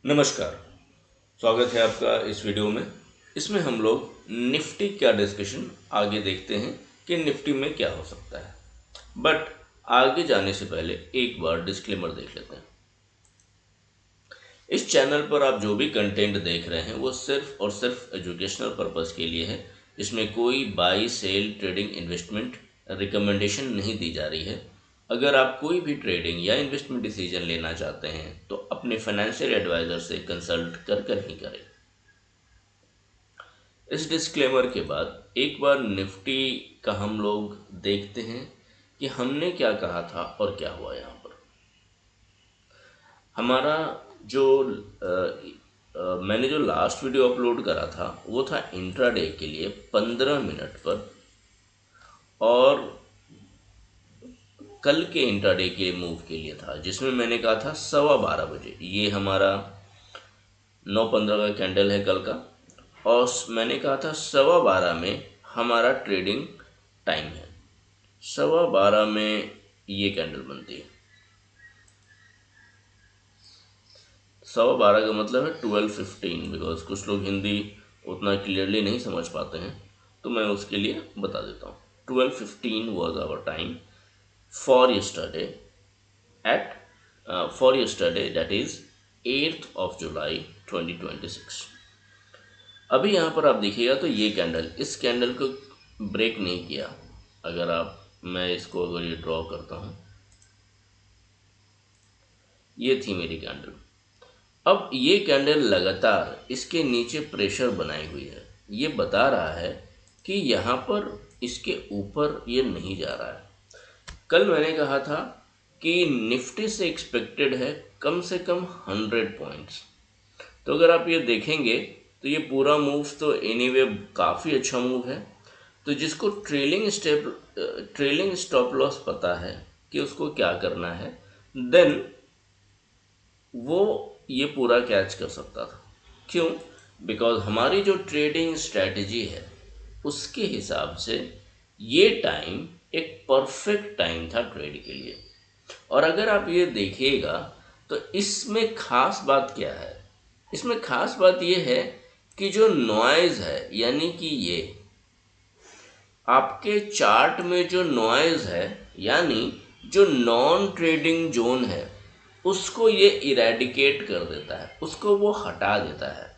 नमस्कार। स्वागत है आपका इस वीडियो में। इसमें हम लोग निफ्टी का डिस्कशन आगे देखते हैं कि निफ्टी में क्या हो सकता है। बट आगे जाने से पहले एक बार डिस्क्लेमर देख लेते हैं। इस चैनल पर आप जो भी कंटेंट देख रहे हैं वो सिर्फ और सिर्फ एजुकेशनल पर्पस के लिए है। इसमें कोई buy sell trading investment recommendation नहीं दी जा रही है। अगर आप कोई भी ट्रेडिंग या इन्वेस्टमेंट डिसीजन लेना चाहते हैं तो अपने फाइनेंशियल एडवाइज़र से कंसल्ट कर ही करें। इस डिस्क्लेमर के बाद एक बार निफ्टी का हम लोग देखते हैं कि हमने क्या कहा था और क्या हुआ यहाँ पर। हमारा जो मैंने जो लास्ट वीडियो अपलोड करा था वो था इंट्राडे के लिए 15 मिनट पर, और कल के इंट्राडे के मूव के लिए था जिसमें मैंने कहा था 12:15 बजे। ये हमारा 9:15 का कैंडल है कल का, और मैंने कहा था 12:15 में हमारा ट्रेडिंग टाइम है। 12:15 में ये कैंडल बनती है। 12:15 का मतलब है 12:15, बिकॉज कुछ लोग हिंदी उतना क्लियरली नहीं समझ पाते हैं, तो मैं उसके लिए बता देता हूँ। 12:15 was our time for yesterday at for yesterday, that is 8th of July 2026। अभी यहाँ पर आप देखिएगा तो ये कैंडल, इस कैंडल को ब्रेक नहीं किया। अगर आप, मैं इसको अगर ये ड्रॉ करता हूँ, ये थी मेरी कैंडल। अब ये कैंडल लगातार इसके नीचे प्रेशर बनाई हुई है। ये बता रहा है कि यहाँ पर इसके ऊपर ये नहीं जा रहा है। कल मैंने कहा था कि निफ्टी से एक्सपेक्टेड है कम से कम 100 पॉइंट्स। तो अगर आप ये देखेंगे तो ये पूरा मूव तो एनीवे काफ़ी अच्छा मूव है। तो जिसको ट्रेलिंग स्टॉप लॉस पता है कि उसको क्या करना है, देन वो ये पूरा कैच कर सकता था। क्यों? बिकॉज हमारी जो ट्रेडिंग स्ट्रैटेजी है उसके हिसाब से ये टाइम एक परफेक्ट टाइम था ट्रेड के लिए। और अगर आप ये देखिएगा तो इसमें खास बात क्या है? इसमें खास बात ये है कि जो नॉइज़ है, यानी कि ये आपके चार्ट में जो नॉइज़ है, यानी जो नॉन ट्रेडिंग जोन है, उसको ये इरेडिकेट कर देता है, उसको वो हटा देता है।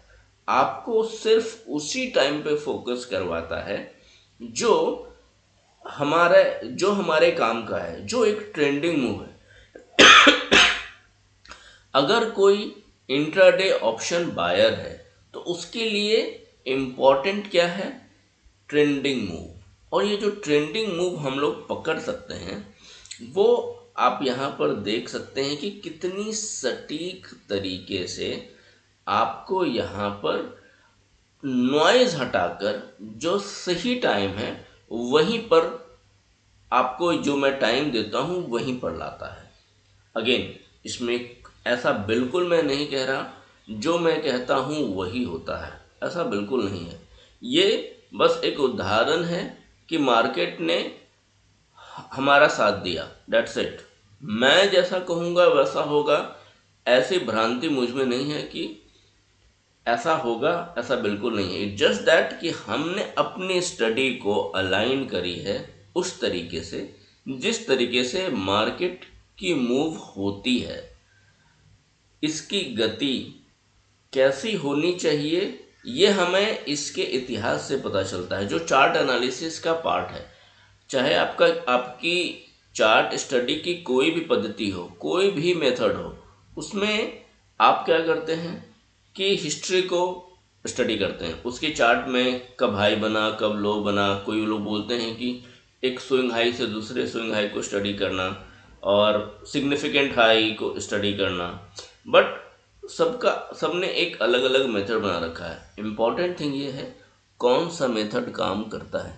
आपको सिर्फ उसी टाइम पे फोकस करवाता है जो हमारे काम का है, जो एक ट्रेंडिंग मूव है। अगर कोई इंट्राडे ऑप्शन बायर है तो उसके लिए इम्पॉर्टेंट क्या है? Trending move. और ये जो ट्रेंडिंग मूव हम लोग पकड़ सकते हैं वो आप यहाँ पर देख सकते हैं कि कितनी सटीक तरीके से आपको यहाँ पर नॉइज़ हटाकर जो सही टाइम है वहीं पर, आपको जो मैं टाइम देता हूँ वहीं पर लाता है। अगेन, इसमें ऐसा बिल्कुल मैं नहीं कह रहा जो मैं कहता हूँ वही होता है, ऐसा बिल्कुल नहीं है। ये बस एक उदाहरण है कि मार्केट ने हमारा साथ दिया, डेट्स इट। मैं जैसा कहूँगा वैसा होगा, ऐसी भ्रांति मुझ में नहीं है कि ऐसा होगा, ऐसा बिल्कुल नहीं है। इट जस्ट दैट कि हमने अपनी स्टडी को अलाइन करी है उस तरीके से जिस तरीके से मार्केट की मूव होती है। इसकी गति कैसी होनी चाहिए ये हमें इसके इतिहास से पता चलता है, जो चार्ट एनालिसिस का पार्ट है। चाहे आपकी चार्ट स्टडी की कोई भी पद्धति हो, कोई भी मेथड हो, उसमें आप क्या करते हैं कि हिस्ट्री को स्टडी करते हैं। उसके चार्ट में कब हाई बना, कब लो बना। कोई लोग बोलते हैं कि एक स्विंग हाई से दूसरे स्विंग हाई को स्टडी करना और सिग्निफिकेंट हाई को स्टडी करना। बट सबने एक अलग अलग मेथड बना रखा है। इम्पॉर्टेंट थिंग ये है कौन सा मेथड काम करता है।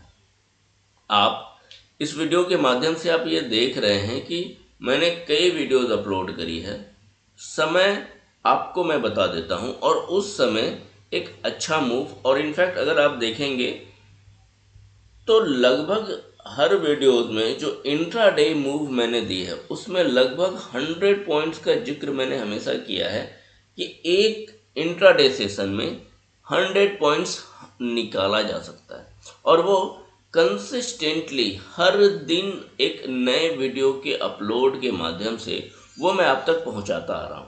आप इस वीडियो के माध्यम से आप ये देख रहे हैं कि मैंने कई वीडियोस अपलोड करी है। समय आपको मैं बता देता हूँ और उस समय एक अच्छा मूव, और इनफैक्ट अगर आप देखेंगे तो लगभग हर वीडियोस में जो इंट्राडे मूव मैंने दी है उसमें लगभग 100 पॉइंट्स का जिक्र मैंने हमेशा किया है कि एक इंट्राडे सेशन में 100 पॉइंट्स निकाला जा सकता है, और वो कंसिस्टेंटली हर दिन एक नए वीडियो के अपलोड के माध्यम से वो मैं आप तक पहुंचाता आ रहा हूं।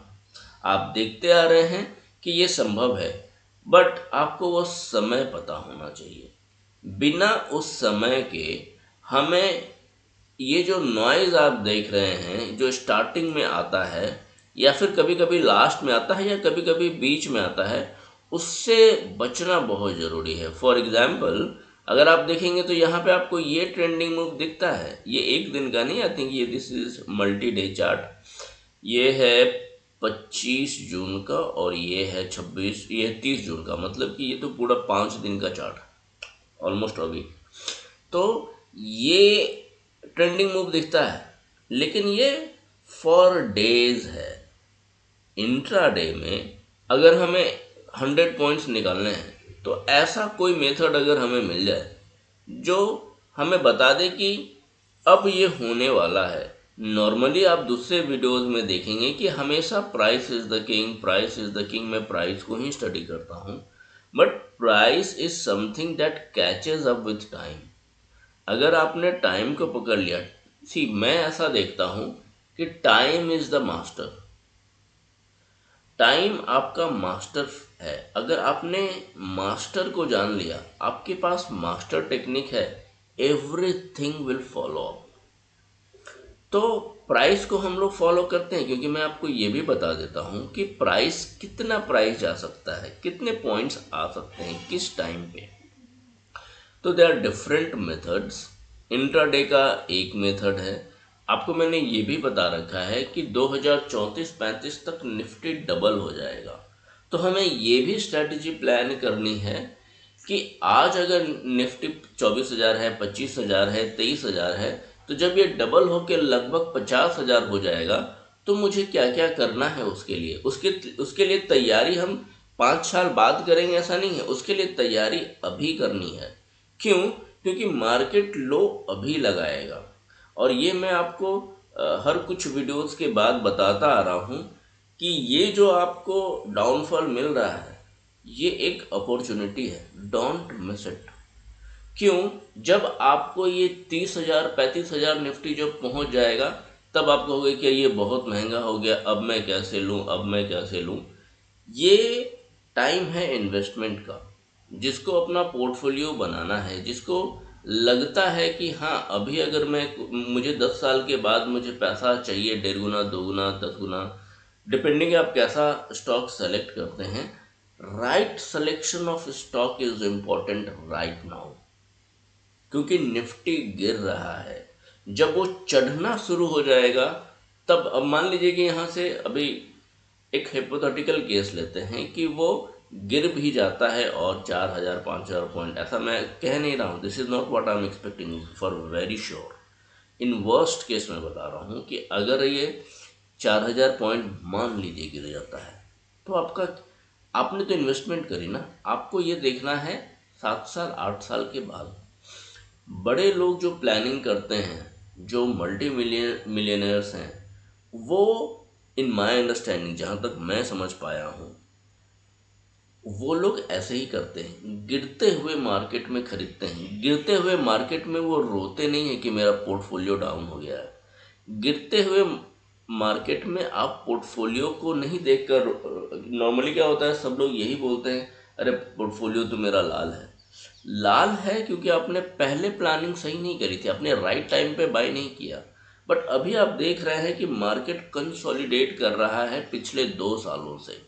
आप देखते आ रहे हैं कि ये संभव है, बट आपको वो समय पता होना चाहिए। बिना उस समय के हमें ये जो नॉइज़ आप देख रहे हैं, जो स्टार्टिंग में आता है या फिर कभी कभी लास्ट में आता है या कभी कभी बीच में आता है, उससे बचना बहुत ज़रूरी है। फॉर एग्ज़ाम्पल, अगर आप देखेंगे तो यहाँ पे आपको ये ट्रेंडिंग मूव दिखता है, ये एक दिन का नहीं, आई थिंक ये this is multi day chart. ये है 25 जून का और ये है 30 जून का, मतलब कि ये तो पूरा 5 दिन का चार्ट, ऑलमोस्ट अभी। तो ये ट्रेंडिंग मूव दिखता है, लेकिन ये फॉर डेज है। इंट्राडे में अगर हमें 100 पॉइंट्स निकालने हैं तो ऐसा कोई मेथड अगर हमें मिल जाए जो हमें बता दे कि अब ये होने वाला है। नॉर्मली आप दूसरे वीडियोस में देखेंगे कि हमेशा price is the king, price is the king, मैं प्राइस को ही स्टडी करता हूँ। But price is something that catches up with time. अगर आपने टाइम को पकड़ लिया, मैं ऐसा देखता हूँ कि time is the master. Time आपका मास्टर है। अगर आपने मास्टर को जान लिया, आपके पास मास्टर टेक्निक है, एवरीथिंग विल फॉलो अप। तो प्राइस को हम लोग फॉलो करते हैं, क्योंकि मैं आपको ये भी बता देता हूँ कि प्राइस कितना प्राइस जा सकता है, कितने पॉइंट्स आ सकते हैं किस टाइम पे। तो they are different methods. Intraday का एक मेथड है। आपको मैंने ये भी बता रखा है कि 2034-35 तक निफ्टी डबल हो जाएगा। तो हमें ये भी स्ट्रैटेजी प्लान करनी है कि आज अगर निफ्टी 24,000 है, 25,000 है, 23,000 है, तो जब ये डबल होकर लगभग 50,000 हो जाएगा तो मुझे क्या क्या करना है उसके लिए। उसके लिए तैयारी हम 5 साल बाद करेंगे ऐसा नहीं है, उसके लिए तैयारी अभी करनी है। क्यों? क्योंकि मार्केट लो अभी लगाएगा, और ये मैं आपको हर कुछ वीडियोस के बाद बताता आ रहा हूँ कि ये जो आपको डाउनफॉल मिल रहा है, ये एक अपॉर्चुनिटी है, डोंट मिस इट। क्यों? जब आपको ये 30,000 35,000 निफ्टी जब पहुंच जाएगा, तब आप कहोगे कि ये बहुत महंगा हो गया, अब मैं कैसे लूं, अब मैं कैसे लूं। ये टाइम है इन्वेस्टमेंट का। जिसको अपना पोर्टफोलियो बनाना है, जिसको लगता है कि हाँ अभी अगर मुझे 10 साल के बाद मुझे पैसा चाहिए, 1.5 गुना, 2 गुना, 10 गुना, डिपेंडिंग आप कैसा स्टॉक सेलेक्ट करते हैं। Right selection of stock is important right now, क्योंकि निफ्टी गिर रहा है। जब वो चढ़ना शुरू हो जाएगा, तब अब मान लीजिए कि यहाँ से अभी एक हाइपोथेटिकल केस लेते हैं कि वो गिर भी जाता है और 4,000 5,000 पॉइंट, ऐसा मैं कह नहीं रहा हूँ, this is not what I am expecting for very sure. In worst case में बता रहा हूँ कि अगर ये 4,000 पॉइंट मान लीजिए गिर जाता है, तो आपने तो इन्वेस्टमेंट करी ना, आपको ये देखना है 7 साल 8 साल के बाद। बड़े लोग जो प्लानिंग करते हैं, जो मल्टी मिलियनर्स हैं, वो इन माय अंडरस्टैंडिंग, जहाँ तक मैं समझ पाया हूँ, वो लोग ऐसे ही करते हैं, गिरते हुए मार्केट में खरीदते हैं। गिरते हुए मार्केट में वो रोते नहीं है कि मेरा पोर्टफोलियो डाउन हो गया है। गिरते हुए मार्केट में आप पोर्टफोलियो को नहीं देखकर, नॉर्मली क्या होता है, सब लोग यही बोलते हैं, अरे पोर्टफोलियो तो मेरा लाल है। लाल है क्योंकि आपने पहले प्लानिंग सही नहीं करी थी, आपने राइट टाइम पे बाय नहीं किया। बट अभी आप देख रहे हैं कि मार्केट कंसोलिडेट कर रहा है पिछले 2 सालों से।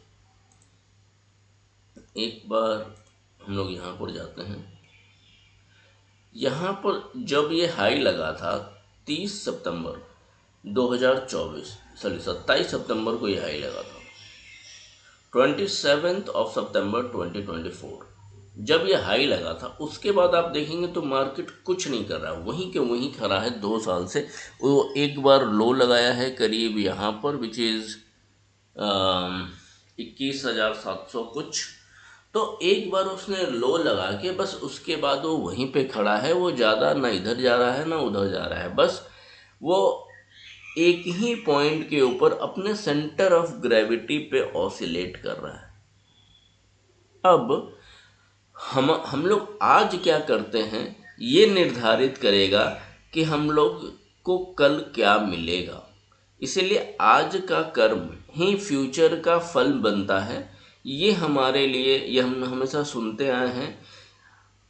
एक बार हम लोग यहाँ पर जाते हैं। यहाँ पर जब ये हाई लगा था 30 सितंबर 2024, सॉरी 27 सितंबर को ये हाई लगा था, 27 सितंबर 2024 जब ये हाई लगा था, उसके बाद आप देखेंगे तो मार्केट कुछ नहीं कर रहा है, वहीं के वहीं खड़ा है 2 साल से। वो एक बार लो लगाया है करीब यहाँ पर, विच इज़ 21,700 कुछ। तो एक बार उसने लो लगा के बस उसके बाद वो वहीं पे खड़ा है, वो ज़्यादा ना इधर जा रहा है ना उधर जा रहा है, बस वो एक ही पॉइंट के ऊपर अपने सेंटर ऑफ ग्रेविटी पे ऑसिलेट कर रहा है। अब हम लोग आज क्या करते हैं ये निर्धारित करेगा कि हम लोग को कल क्या मिलेगा। इसीलिए आज का कर्म ही फ्यूचर का फल बनता है। ये हमारे लिए ये हम हमेशा सुनते आए हैं,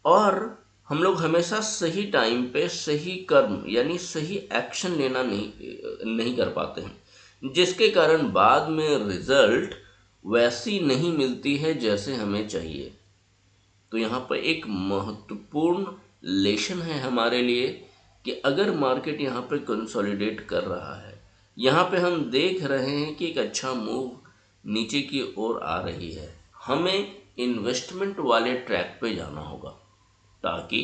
और हम लोग हमेशा सही टाइम पे सही कर्म यानी सही एक्शन लेना नहीं कर पाते हैं, जिसके कारण बाद में रिजल्ट वैसी नहीं मिलती है जैसे हमें चाहिए। तो यहाँ पर एक महत्वपूर्ण लेसन है हमारे लिए कि अगर मार्केट यहाँ पे कंसोलिडेट कर रहा है, यहाँ पे हम देख रहे हैं कि एक अच्छा मूव नीचे की ओर आ रही है, हमें इन्वेस्टमेंट वाले ट्रैक पे जाना होगा ताकि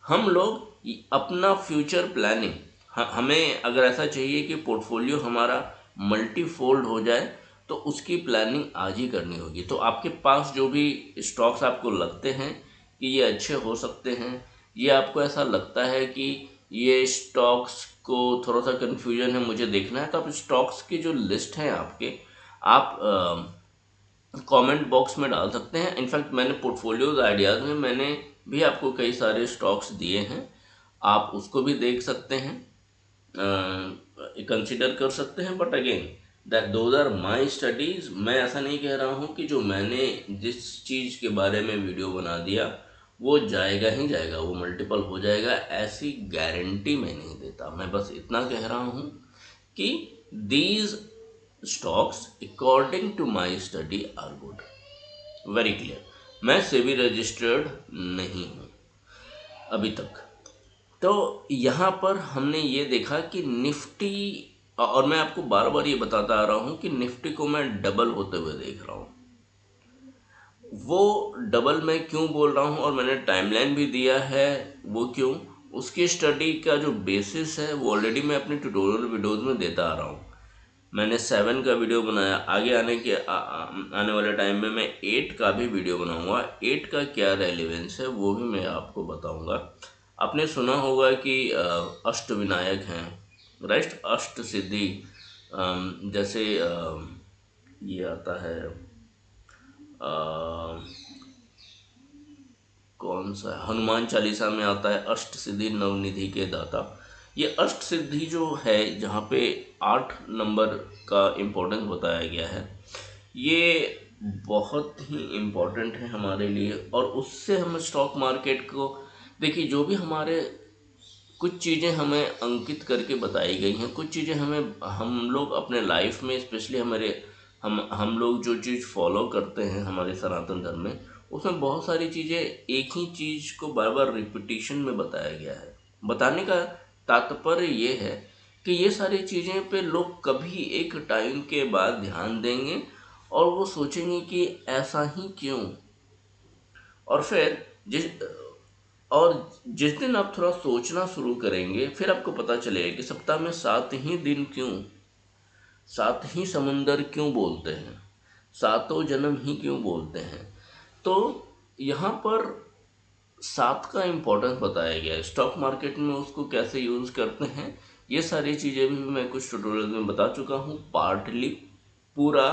हम लोग अपना फ्यूचर प्लानिंग, हमें अगर ऐसा चाहिए कि पोर्टफोलियो हमारा मल्टीफोल्ड हो जाए तो उसकी प्लानिंग आज ही करनी होगी। तो आपके पास जो भी स्टॉक्स आपको लगते हैं कि ये अच्छे हो सकते हैं, ये आपको ऐसा लगता है कि ये स्टॉक्स को थोड़ा सा कन्फ्यूजन है, मुझे देखना है, तो आप स्टॉक्स की जो लिस्ट है आपके, आप कमेंट बॉक्स में डाल सकते हैं। इनफैक्ट मैंने पोर्टफोलियोज आइडियाज़ में मैंने भी आपको कई सारे स्टॉक्स दिए हैं, आप उसको भी देख सकते हैं, कंसिडर कर सकते हैं। But again that those are my studies. मैं ऐसा नहीं कह रहा हूँ कि जो मैंने जिस चीज़ के बारे में वीडियो बना दिया वो जाएगा ही जाएगा, वो मल्टीपल हो जाएगा, ऐसी गारंटी मैं नहीं देता। मैं बस इतना कह रहा हूँ कि these stocks according to my study are good, very clear. मैं सेबी रजिस्टर्ड नहीं हूँ अभी तक। तो यहाँ पर हमने ये देखा कि निफ्टी, और मैं आपको बार बार ये बताता आ रहा हूँ कि निफ्टी को मैं डबल होते हुए देख रहा हूँ। वो डबल मैं क्यों बोल रहा हूँ और मैंने टाइमलाइन भी दिया है, वो क्यों, उसकी स्टडी का जो बेसिस है वो ऑलरेडी मैं अपने ट्यूटोरियल वीडियोज़ में देता आ रहा हूँ। मैंने 7 का वीडियो बनाया, आगे आने वाले टाइम में मैं 8 का भी वीडियो बनाऊंगा। 8 का क्या रेलेवेंस है वो भी मैं आपको बताऊंगा। आपने सुना होगा कि अष्ट विनायक हैं, राइट, अष्ट सिद्धि, जैसे ये आता है, कौन सा है, हनुमान चालीसा में आता है, अष्ट सिद्धि नवनिधि के दाता। ये अष्ट सिद्धि जो है, जहाँ पे 8 नंबर का इम्पोर्टेंस बताया गया है, ये बहुत ही इम्पोर्टेंट है हमारे लिए। और उससे हम स्टॉक मार्केट को, देखिए, जो भी हमारे कुछ चीज़ें हमें अंकित करके बताई गई हैं, कुछ चीज़ें हमें, हम लोग अपने लाइफ में स्पेशली हमारे हम लोग जो चीज़ फॉलो करते हैं हमारे सनातन धर्म में, उसमें बहुत सारी चीज़ें एक ही चीज़ को बार बार रिपीटिशन में बताया गया है। बताने का तात्पर्य ये है कि ये सारी चीज़ें पे लोग कभी एक टाइम के बाद ध्यान देंगे और वो सोचेंगे कि ऐसा ही क्यों। और फिर जिस दिन आप थोड़ा सोचना शुरू करेंगे, फिर आपको पता चलेगा कि सप्ताह में 7 ही दिन क्यों, 7 ही समुंदर क्यों बोलते हैं, 7 जन्म ही क्यों बोलते हैं। तो यहाँ पर 7 का इम्पोर्टेंस बताया गया है। स्टॉक मार्केट में उसको कैसे यूज़ करते हैं, ये सारी चीज़ें भी मैं कुछ ट्यूटोरियल में बता चुका हूँ। पार्टली पूरा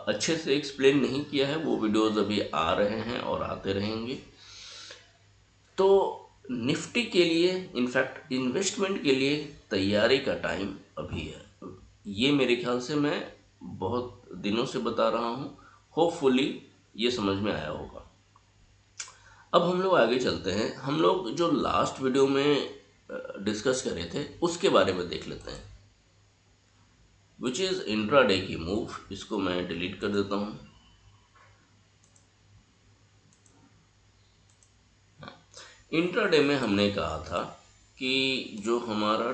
अच्छे से एक्सप्लेन नहीं किया है, वो वीडियोज़ अभी आ रहे हैं और आते रहेंगे। तो निफ्टी के लिए, इनफैक्ट इन्वेस्टमेंट के लिए तैयारी का टाइम अभी है। ये मेरे ख्याल से मैं बहुत दिनों से बता रहा हूँ, होपफुली ये समझ में आया होगा। अब हम लोग आगे चलते हैं। हम लोग जो लास्ट वीडियो में डिस्कस करे थे उसके बारे में देख लेते हैं, विच इज़ इंट्राडे की मूव। इसको मैं डिलीट कर देता हूँ। इंट्राडे में हमने कहा था कि जो हमारा,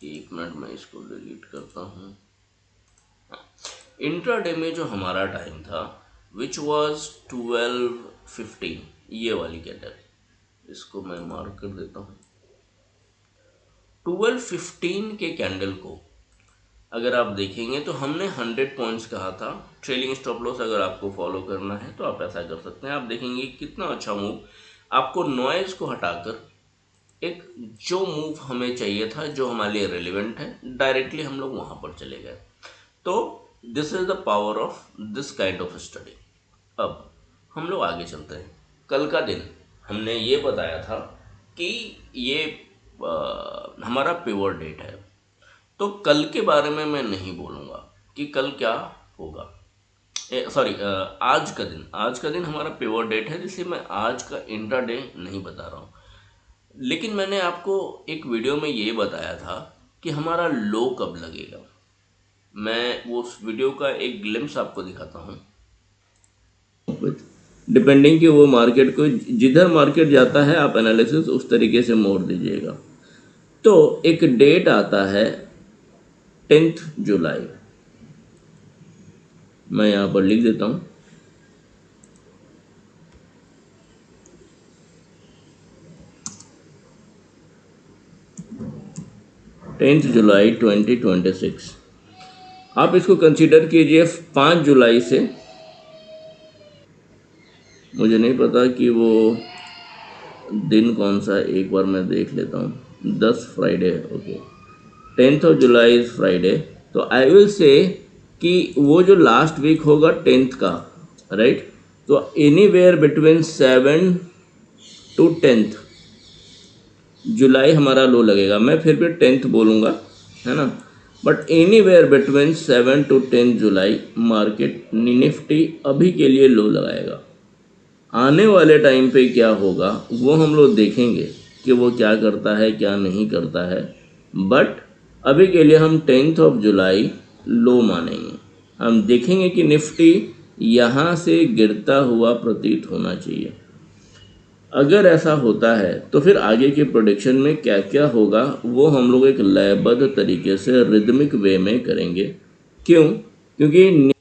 एक मिनट मैं इसको डिलीट करता हूँ। इंट्राडे में जो हमारा टाइम था विच वाज 12:15, ये वाली कैंडल, इसको मैं मार्क कर देता हूँ। 12:15 के कैंडल को अगर आप देखेंगे तो हमने 100 पॉइंट्स कहा था। ट्रेलिंग स्टॉप लॉस अगर आपको फॉलो करना है तो आप ऐसा कर सकते हैं। आप देखेंगे कितना अच्छा मूव, आपको नॉइज़ को हटाकर एक जो मूव हमें चाहिए था, जो हमारे लिए रिलेवेंट है, डायरेक्टली हम लोग वहाँ पर चले गए। तो this is the power of this kind of study. अब हम लोग आगे चलते हैं। कल का दिन हमने ये बताया था कि ये हमारा पिवट डेट है। तो कल के बारे में मैं नहीं बोलूँगा कि कल क्या होगा। सॉरी, आज का दिन हमारा पिवट डेट है, जिसे मैं आज का इंट्राडे नहीं बता रहा हूँ। लेकिन मैंने आपको एक वीडियो में ये बताया था कि हमारा लो कब लगेगा। मैं वो उस वीडियो का एक ग्लिम्स आपको दिखाता हूँ। डिपेंडिंग कि वो मार्केट को जिधर मार्केट जाता है आप एनालिसिस उस तरीके से मोड़ दीजिएगा। तो एक डेट आता है 10 जुलाई। मैं यहाँ पर लिख देता हूँ। जुलाई 2026। आप इसको कंसीडर कीजिए 5 जुलाई से, मुझे नहीं पता कि वो दिन कौन सा है, एक बार मैं देख लेता हूँ। 10 Friday, okay. 10 July is Friday. तो आई विल से कि वो जो लास्ट वीक होगा 10 का, राइट। तो एनी वेयर बिटवीन 7 to 10 जुलाई हमारा लो लगेगा। मैं फिर भी 10 बोलूँगा, है ना। But anywhere between 7 to 10 जुलाई मार्केट निफ्टी अभी के लिए लो लगाएगा। आने वाले टाइम पे क्या होगा वो हम लोग देखेंगे कि वो क्या करता है क्या नहीं करता है। बट अभी के लिए हम 10 जुलाई लो मानेंगे। हम देखेंगे कि निफ्टी यहाँ से गिरता हुआ प्रतीत होना चाहिए। अगर ऐसा होता है तो फिर आगे के प्रोडिक्शन में क्या क्या होगा वो हम लोग एक लयबद्ध तरीके से रिदमिक वे में करेंगे। क्यों? क्योंकि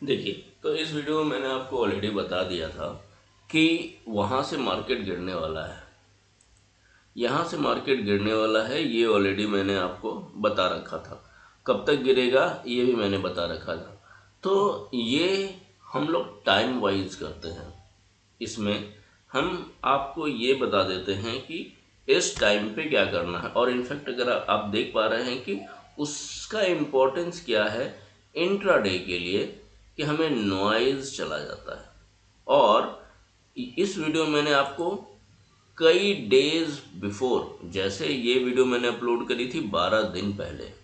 देखिए, तो इस वीडियो में मैंने आपको ऑलरेडी बता दिया था कि वहाँ से मार्केट गिरने वाला है, यहाँ से मार्केट गिरने वाला है। ये ऑलरेडी मैंने आपको बता रखा था। कब तक गिरेगा ये भी मैंने बता रखा था। तो ये हम लोग टाइम वाइज करते हैं। इसमें हम आपको ये बता देते हैं कि इस टाइम पे क्या करना है। और इनफैक्ट अगर आप देख पा रहे हैं कि उसका इम्पोर्टेंस क्या है इंट्राडे के लिए, कि हमें नॉइज चला जाता है। और इस वीडियो में मैंने आपको कई डेज बिफोर, जैसे ये वीडियो मैंने अपलोड करी थी 12 दिन पहले,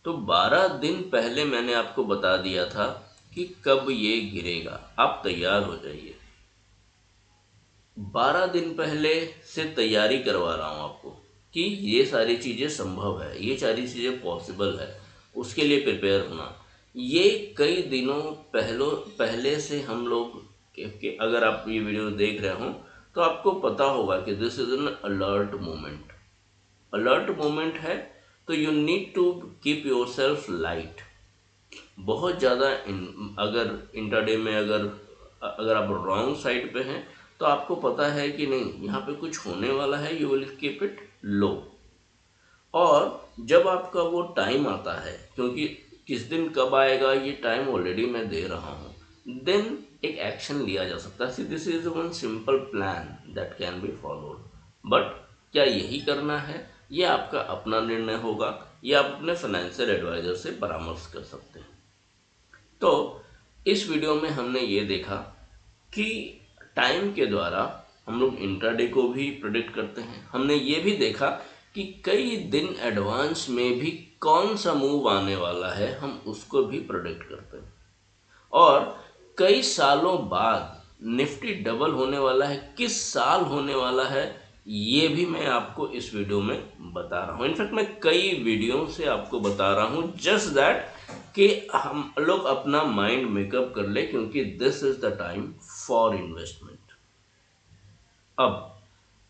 तो 12 दिन पहले मैंने आपको बता दिया था कि कब ये गिरेगा, आप तैयार हो जाइए। 12 दिन पहले से तैयारी करवा रहा हूँ आपको कि ये सारी चीज़ें संभव है, ये सारी चीज़ें पॉसिबल है, उसके लिए प्रिपेयर होना। ये कई दिनों पहले से हम लोग कि अगर आप ये वीडियो देख रहे हो तो आपको पता होगा कि this is an alert moment. Alert moment है तो you need to keep yourself light. बहुत ज़्यादा अगर इंटरडे में अगर आप रॉन्ग साइड पे हैं तो आपको पता है कि नहीं यहाँ पे कुछ होने वाला है, यू विल कीप इट लो। और जब आपका वो टाइम आता है, क्योंकि किस दिन कब आएगा ये टाइम ऑलरेडी मैं दे रहा हूँ, देन एक एक्शन लिया जा सकता है। This is one simple plan that can be followed. But क्या यही करना है ये आपका अपना निर्णय होगा, या आप अपने फाइनेंशियल एडवाइजर से परामर्श कर सकते हैं। तो इस वीडियो में हमने ये देखा कि टाइम के द्वारा हम लोग इंट्राडे को भी प्रेडिक्ट करते हैं। हमने ये भी देखा कि कई दिन एडवांस में भी कौन सा मूव आने वाला है हम उसको भी प्रेडिक्ट करते हैं। और कई सालों बाद निफ्टी डबल होने वाला है, किस साल होने वाला है ये भी मैं आपको इस वीडियो में बता रहा हूँ। इनफैक्ट मैं कई वीडियो से आपको बता रहा हूँ जस्ट दैट कि हम लोग अपना माइंड मेकअप कर ले, क्योंकि this is the time for investment. अब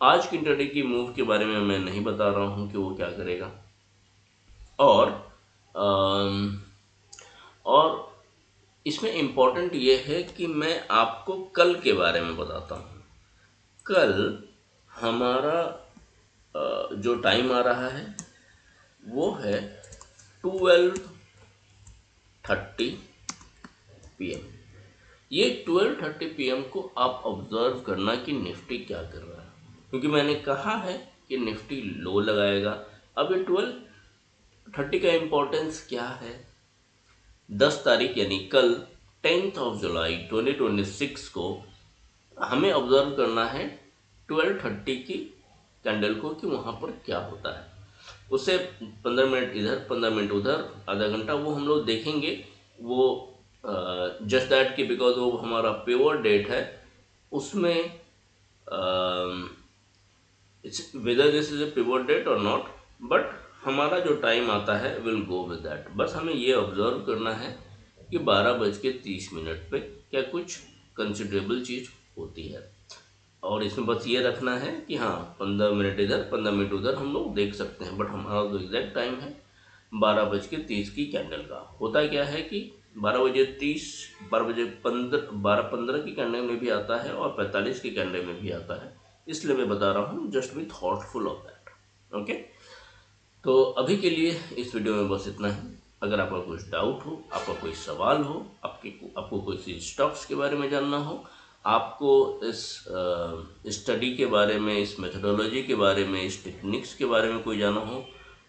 आज की इंट्राडे की मूव के बारे में मैं नहीं बता रहा हूँ कि वो क्या करेगा। और अम, और इसमें इम्पोर्टेंट ये है कि मैं आपको कल के बारे में बताता हूँ। कल हमारा जो टाइम आ रहा है वो है 12:30 PM। ये 12:30 PM को आप ऑब्जर्व करना कि निफ्टी क्या कर रहा है, क्योंकि मैंने कहा है कि निफ्टी लो लगाएगा। अब ये 12:30 का इम्पोर्टेंस क्या है? 10 तारीख यानी कल 10 जुलाई 2026 को हमें ऑब्जर्व करना है 12:30 की कैंडल को कि वहाँ पर क्या होता है। उससे 15 मिनट इधर 15 मिनट उधर आधा घंटा वो हम लोग देखेंगे। वो जस्ट दैट कि बिकॉज वो हमारा पिवट डेट है, उसमें it's whether this is a pivot date और नॉट, बट हमारा जो टाइम आता है विल गो विद दैट। बस हमें ये ऑब्जर्व करना है कि 12:30 पे क्या कुछ कंसिडरेबल चीज़ होती है, और इसमें बस ये रखना है कि हाँ 15 मिनट इधर 15 मिनट उधर हम लोग देख सकते हैं, बट हमारा जो एग्जैक्ट टाइम है 12:30 की कैंडल का। होता क्या है कि 12:30 12:15 12:15 की कैंडल में भी आता है और 45 की कैंडल में भी आता है, इसलिए मैं बता रहा हूँ just be thoughtful of that. Okay, तो अभी के लिए इस वीडियो में बस इतना ही। अगर आपका कुछ डाउट हो, आपका कोई सवाल हो, आपको कोई सी स्टॉक्स के बारे में जानना हो, आपको इस स्टडी के बारे में, इस मेथोडोलॉजी के बारे में, इस टेक्निक्स के बारे में कोई जानना हो,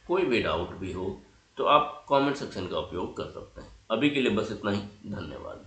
कोई भी डाउट भी हो, तो आप कमेंट सेक्शन का उपयोग कर सकते हैं। अभी के लिए बस इतना ही। धन्यवाद।